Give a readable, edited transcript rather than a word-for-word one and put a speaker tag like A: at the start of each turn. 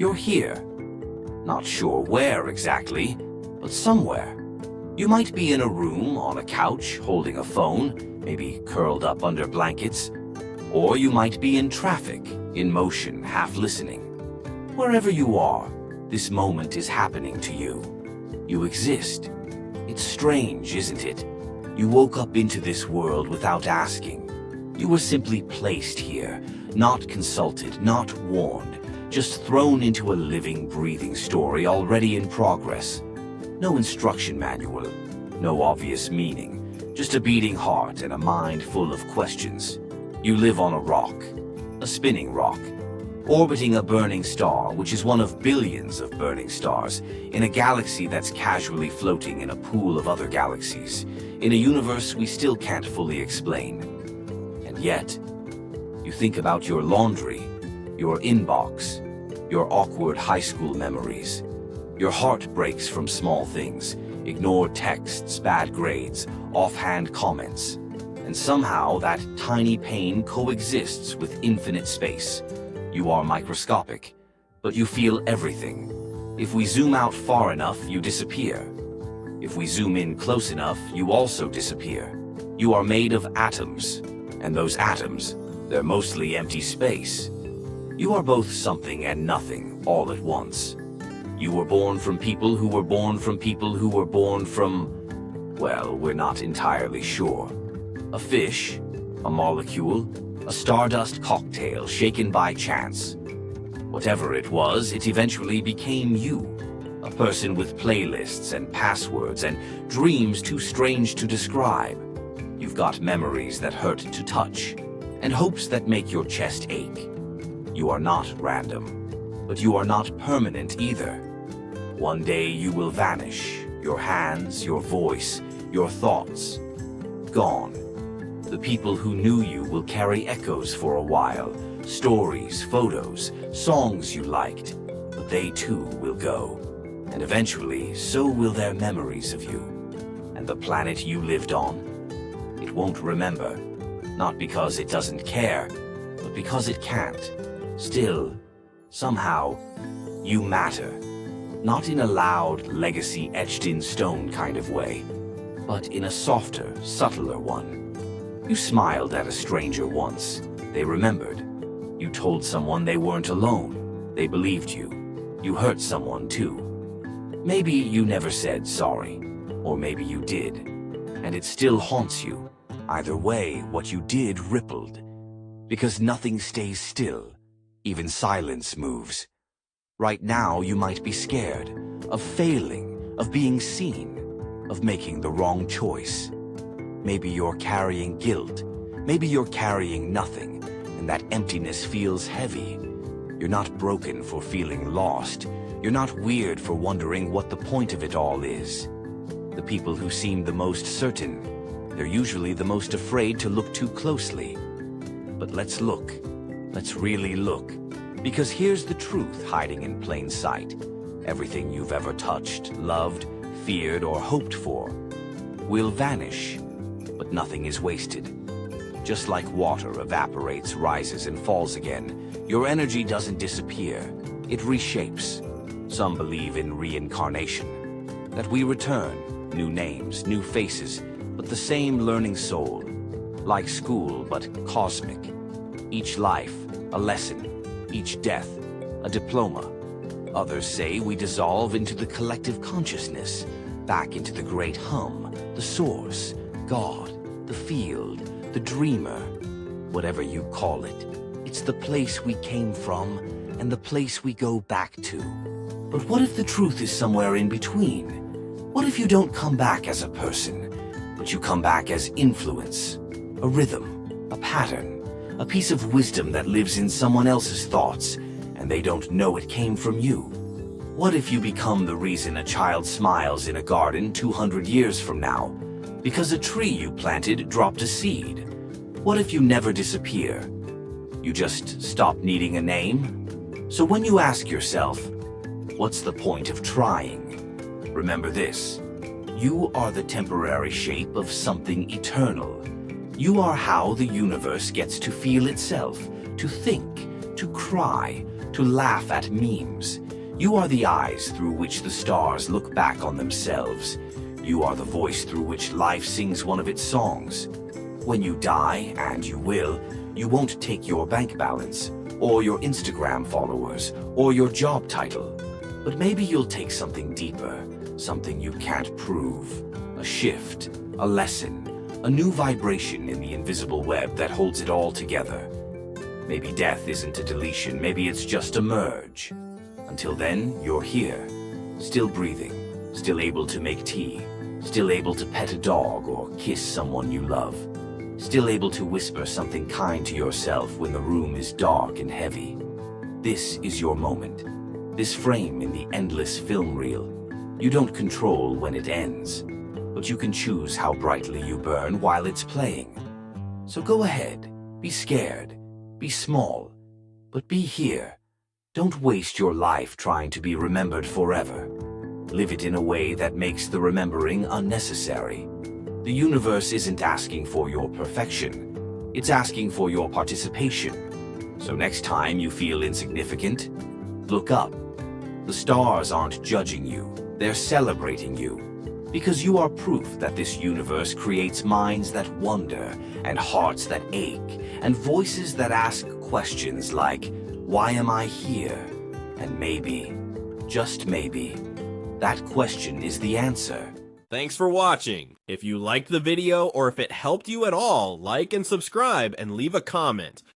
A: You're here. Not sure where exactly, but somewhere. You might be in a room, on a couch, holding a phone, maybe curled up under blankets. Or you might be in traffic, in motion, half listening. Wherever you are, this moment is happening to you. You exist. It's strange, isn't it? You woke up into this world without asking. You were simply placed here, not consulted, not warned, just thrown into a living, breathing story already in progress. No instruction manual, no obvious meaning, just a beating heart and a mind full of questions. You live on a rock, a spinning rock, orbiting a burning star, which is one of billions of burning stars, in a galaxy that's casually floating in a pool of other galaxies, in a universe we still can't fully explain. And yet, you think about your laundry, your inbox, your awkward high school memories. Your heart breaks from small things, ignored texts, bad grades, offhand comments. And somehow that tiny pain coexists with infinite space. You are microscopic, but you feel everything. If we zoom out far enough, you disappear. If we zoom in close enough, you also disappear. You are made of atoms, and those atoms, they're mostly empty space. You are both something and nothing, all at once. You were born from people who were born from people who were born from, well, we're not entirely sure. A fish, a molecule, a stardust cocktail shaken by chance. Whatever it was, it eventually became you. A person with playlists and passwords and dreams too strange to describe. You've got memories that hurt to touch, and hopes that make your chest ache. You are not random, but you are not permanent either. One day you will vanish, your hands, your voice, your thoughts, gone. The people who knew you will carry echoes for a while, stories, photos, songs you liked, but they too will go. And eventually, so will their memories of you. And the planet you lived on, it won't remember. Not because it doesn't care, but because it can't. Still, somehow, you matter. Not in a loud, legacy etched in stone kind of way, but in a softer, subtler one. You smiled at a stranger once. They remembered. You told someone they weren't alone. They believed you. You hurt someone too. Maybe you never said sorry, or maybe you did, and it still haunts you. Either way, what you did rippled, because nothing stays still. Even silence moves. Right now, you might be scared of failing, of being seen, of making the wrong choice. Maybe you're carrying guilt. Maybe you're carrying nothing, and that emptiness feels heavy. You're not broken for feeling lost. You're not weird for wondering what the point of it all is. The people who seem the most certain, they're usually the most afraid to look too closely. But let's look. Let's really look. Because here's the truth hiding in plain sight. Everything you've ever touched, loved, feared, or hoped for will vanish, but nothing is wasted. Just like water evaporates, rises, and falls again, your energy doesn't disappear. It reshapes. Some believe in reincarnation, that we return, new names, new faces, but the same learning soul. Like school, but cosmic. Each life, a lesson. Each death, a diploma. Others say we dissolve into the collective consciousness, back into the great hum, the source, God, the field, the dreamer, whatever you call it. It's the place we came from and the place we go back to. But what if the truth is somewhere in between? What if you don't come back as a person, but you come back as influence, a rhythm, a pattern? A piece of wisdom that lives in someone else's thoughts, and they don't know it came from you. What if you become the reason a child smiles in a garden 200 years from now? Because a tree you planted dropped a seed. What if you never disappear? You just stop needing a name? So when you ask yourself, what's the point of trying? Remember this. You are the temporary shape of something eternal. You are how the universe gets to feel itself, to think, to cry, to laugh at memes. You are the eyes through which the stars look back on themselves. You are the voice through which life sings one of its songs. When you die, and you will, you won't take your bank balance, or your Instagram followers, or your job title. But maybe you'll take something deeper, something you can't prove. A shift, a lesson, a new vibration in the invisible web that holds it all together. Maybe death isn't a deletion, maybe it's just a merge. Until then, you're here, still breathing, still able to make tea, still able to pet a dog or kiss someone you love, still able to whisper something kind to yourself when the room is dark and heavy. This is your moment, this frame in the endless film reel. You don't control when it ends, but you can choose how brightly you burn while it's playing. So go ahead, be scared, be small, but be here. Don't waste your life trying to be remembered forever. Live it in a way that makes the remembering unnecessary. The universe isn't asking for your perfection. It's asking for your participation. So next time you feel insignificant, look up. The stars aren't judging you. They're celebrating you. Because you are proof that this universe creates minds that wonder, and hearts that ache, and voices that ask questions like, why am I here? And maybe, just maybe, that question is the answer.
B: Thanks for watching. If you liked the video or if it helped you at all, like and subscribe and leave a comment.